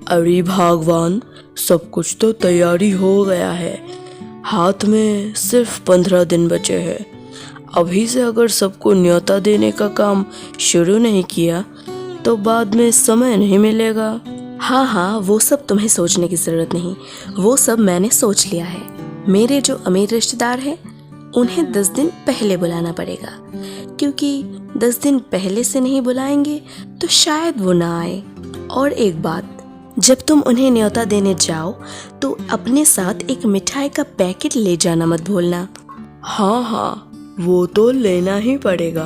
अरे भगवान, सब कुछ तो तैयारी हो गया है। हाथ में सिर्फ 15 दिन बचे हैं। अभी से अगर सबको न्योता देने का काम शुरू नहीं किया तो बाद में समय नहीं मिलेगा। हाँ, वो सब तुम्हें सोचने की जरूरत नहीं, वो सब मैंने सोच लिया है। मेरे जो अमीर रिश्तेदार हैं उन्हें 10 दिन पहले बुलाना पड़ेगा, क्योंकि 10 दिन पहले से नहीं बुलाएंगे तो शायद वो ना आए। और एक बात, जब तुम उन्हें न्योता देने जाओ तो अपने साथ एक मिठाई का पैकेट ले जाना मत भूलना। हाँ, वो तो लेना ही पड़ेगा।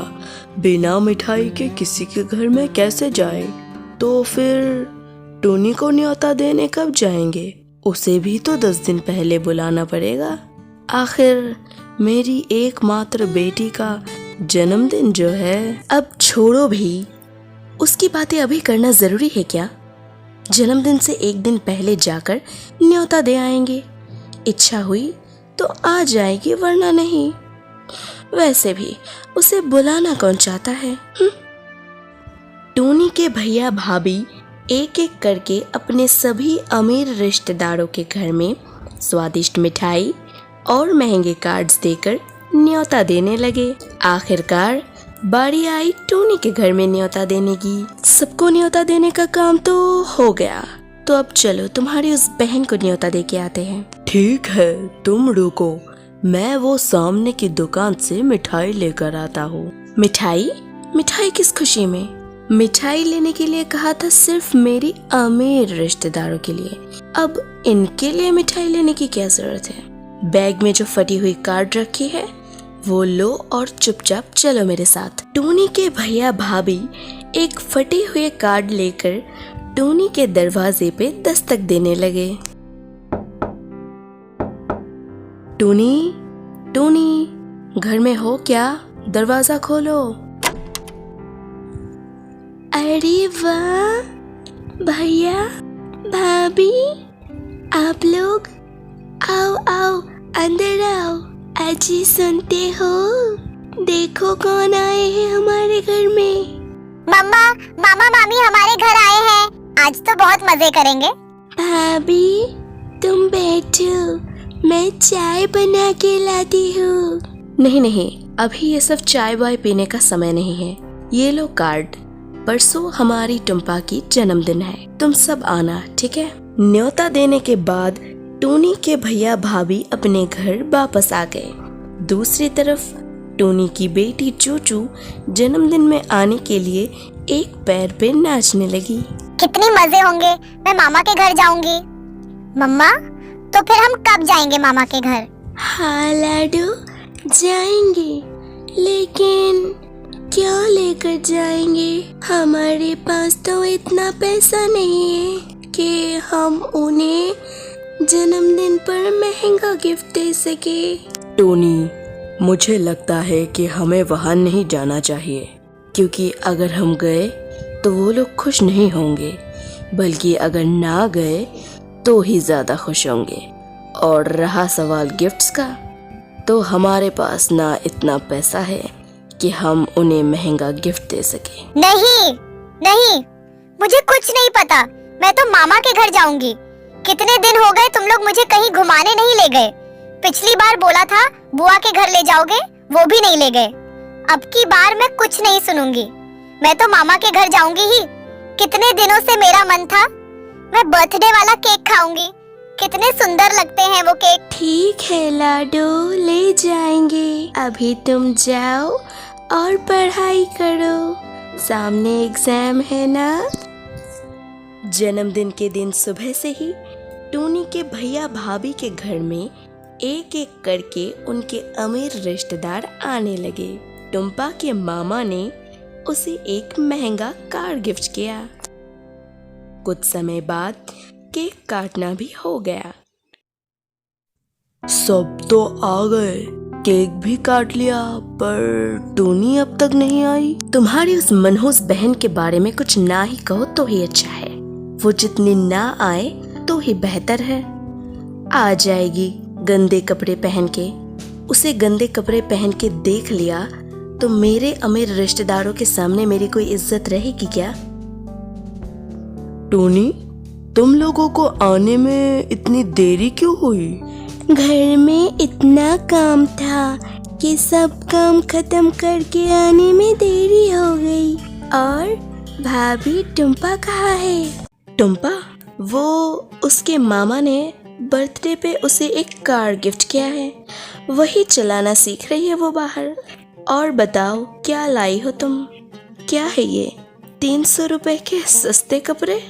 बिना मिठाई के किसी के घर में कैसे जाए? तो फिर टोनी को न्योता देने कब जाएंगे? उसे भी तो 10 दिन पहले बुलाना पड़ेगा। आखिर मेरी एकमात्र बेटी का जन्मदिन जो है। अब छोड़ो भी, उसकी बातें अभी करना जरूरी है क्या? जन्मदिन से एक दिन पहले जाकर न्योता दे आएंगे। इच्छा हुई तो आ जाएगी, वरना नहीं। वैसे भी उसे बुलाना कौन चाहता है? टोनी के भैया भाभी एक एक करके अपने सभी अमीर रिश्तेदारों के घर में स्वादिष्ट मिठाई और महंगे कार्ड्स देकर न्योता देने लगे। आखिरकार बारी आई टोनी के घर में न्योता देने की। सबको न्योता देने का काम तो हो गया, तो अब चलो तुम्हारी उस बहन को न्योता दे के आते हैं। ठीक है, तुम रुको, मैं वो सामने की दुकान से मिठाई लेकर आता हूँ। मिठाई किस खुशी में? मिठाई लेने के लिए कहा था सिर्फ मेरी अमीर रिश्तेदारों के लिए। अब इनके लिए मिठाई लेने की क्या जरूरत है? बैग में जो फटी हुई कार्ड रखी है वो लो और चुपचाप चलो मेरे साथ। टोनी के भैया भाभी एक फटे हुए कार्ड लेकर टोनी के दरवाजे पे दस्तक देने लगे। टोनी, घर में हो क्या? दरवाजा खोलो। अरे वाह, भैया भाभी, आप लोग आओ, अंदर आओ। अजी सुनते हो? देखो कौन आए हैं हमारे घर में। मामा मामी हमारे घर आए हैं। आज तो बहुत मजे करेंगे। भाभी तुम बैठो, मैं चाय बना के लाती हूँ। नहीं, अभी ये सब चाय वाय पीने का समय नहीं है। ये लो कार्ड, परसों हमारी टुम्पा की जन्मदिन है, तुम सब आना, ठीक है? न्योता देने के बाद टोनी के भैया भाभी अपने घर वापस आ गए। दूसरी तरफ टोनी की बेटी चूचू जन्मदिन में आने के लिए एक पैर पे नाचने लगी। कितनी मजे होंगे, मैं मामा के घर जाऊंगी। मम्मा, तो फिर हम कब जाएंगे मामा के घर? हाँ लाडू, जाएंगे, लेकिन क्या लेकर जाएंगे? हमारे पास तो इतना पैसा नहीं है कि हम उन्हें जन्मदिन पर महंगा गिफ्ट दे सके। टोनी, मुझे लगता है कि हमें वहाँ नहीं जाना चाहिए, क्योंकि अगर हम गए तो वो लोग खुश नहीं होंगे, बल्कि अगर ना गए तो ही ज्यादा खुश होंगे। और रहा सवाल गिफ्ट्स का, तो हमारे पास ना इतना पैसा है कि हम उन्हें महंगा गिफ्ट दे सके। नहीं, मुझे कुछ नहीं पता। मैं तो मामा के घर जाऊंगी। कितने दिन हो गए तुम लोग मुझे कहीं घुमाने नहीं ले गए। पिछली बार बोला था बुआ के घर ले जाओगे, वो भी नहीं ले गए। अब की बार मैं कुछ नहीं सुनूंगी। मैं तो मामा के घर जाऊंगी ही। कितने दिनों से मेरा मन था, मैं बर्थडे वाला केक खाऊंगी। कितने सुंदर लगते हैं वो केक। ठीक है लाडो, ले जाएंगे। अभी तुम जाओ और पढ़ाई करो, सामने एग्जाम है ना। जन्मदिन के दिन सुबह से ही टोनी के भैया भाभी के घर में एक एक करके उनके अमीर रिश्तेदार आने लगे। टुम्पा के मामा ने उसे एक महंगा कार गिफ्ट किया। कुछ समय बाद केक काटना भी हो गया। सब तो आ गए, केक भी काट लिया, पर टोनी अब तक नहीं आई। तुम्हारी उस मनहूस बहन के बारे में कुछ ना ही कहो तो ही अच्छा है। वो जितनी ना आए तो ही बेहतर है। आ जाएगी गंदे कपड़े पहन के। उसे गंदे कपड़े पहन के देख लिया तो मेरे अमीर रिश्तेदारों के सामने मेरी कोई इज्जत रहेगी क्या? टोनी, तुम लोगों को आने में इतनी देरी क्यों हुई? घर में इतना काम था कि सब काम खत्म करके आने में देरी हो गई। और भाभी टुम्पा कहाँ है? टुम्पा? वो उसके मामा ने बर्थडे पे उसे एक कार गिफ्ट किया है, वही चलाना सीख रही है वो बाहर। और बताओ क्या लाई हो तुम? क्या है ये? 300 रुपए के सस्ते कपड़े?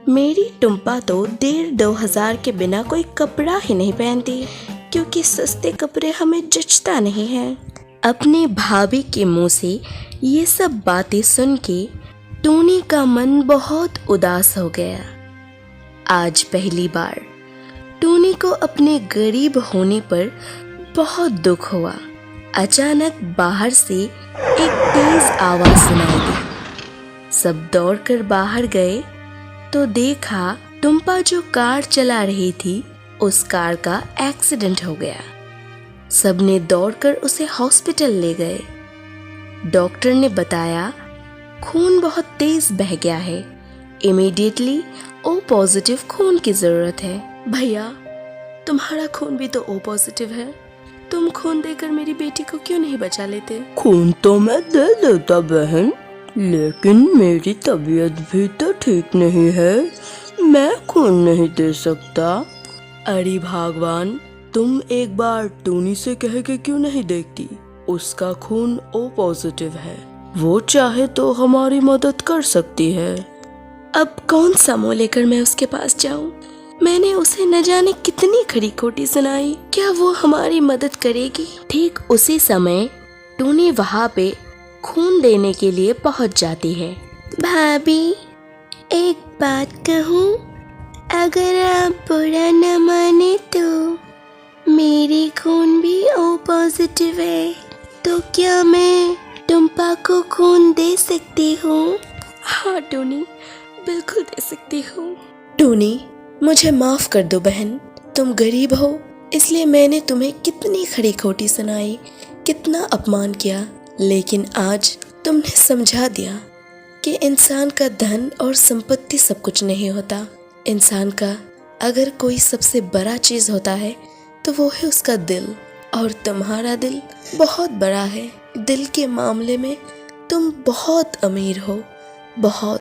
मेरी टुम्पा तो 1,500-2,000 के बिना कोई कपड़ा ही नहीं पहनती, क्योंकि सस्ते कपड़े हमें जचता नहीं है। अपनी भाभी के मुंह से ये सब बातें सुन के टूनी का मन बहुत उदास हो गया। आज पहली बार टूनी को अपने गरीब होने पर बहुत दुख हुआ। अचानक बाहर से एक तेज आवाज सुनाई दी। सब दौड़कर बाहर गए तो देखा टुम्पा जो कार चला रही थी उस कार का एक्सीडेंट हो गया। सबने दौड़कर उसे हॉस्पिटल ले गए। डॉक्टर ने बताया खून बहुत तेज बह गया है, इमीडिएटली ओ पॉजिटिव खून की जरूरत है। भैया, तुम्हारा खून भी तो ओ पॉजिटिव है, तुम खून देकर मेरी बेटी को क्यों नहीं बचा लेते? खून तो मैं दे देता बहन, लेकिन मेरी तबीयत भी तो ठीक नहीं है, मैं खून नहीं दे सकता। अरे भगवान, तुम एक बार टूनी से कह के क्यों नहीं देखती? उसका खून ओ पॉजिटिव है, वो चाहे तो हमारी मदद कर सकती है। अब कौन सा मुंह लेकर मैं उसके पास जाऊं? मैंने उसे न जाने कितनी खरी खोटी सुनाई, क्या वो हमारी मदद करेगी? ठीक उसी समय टूनी वहाँ पे खून देने के लिए पहुँच जाती है। भाभी, एक बात कहूँ, अगर आप बुरा न माने तो मेरी खून भी ओ पॉजिटिव है, तो क्या मैं टुम्पा को खून दे सकती हूँ? हाँ टूनी, बिल्कुल दे सकती हूँ। टूनी, मुझे माफ कर दो बहन, तुम गरीब हो इसलिए मैंने तुम्हें कितनी खरी खोटी सुनाई, कितना अपमान किया, लेकिन आज तुमने समझा दिया कि इंसान का धन और संपत्ति सब कुछ नहीं होता। इंसान का अगर कोई सबसे बड़ा चीज होता है तो वो है उसका दिल, और तुम्हारा दिल बहुत बड़ा है। दिल के मामले में तुम बहुत अमीर हो, बहुत।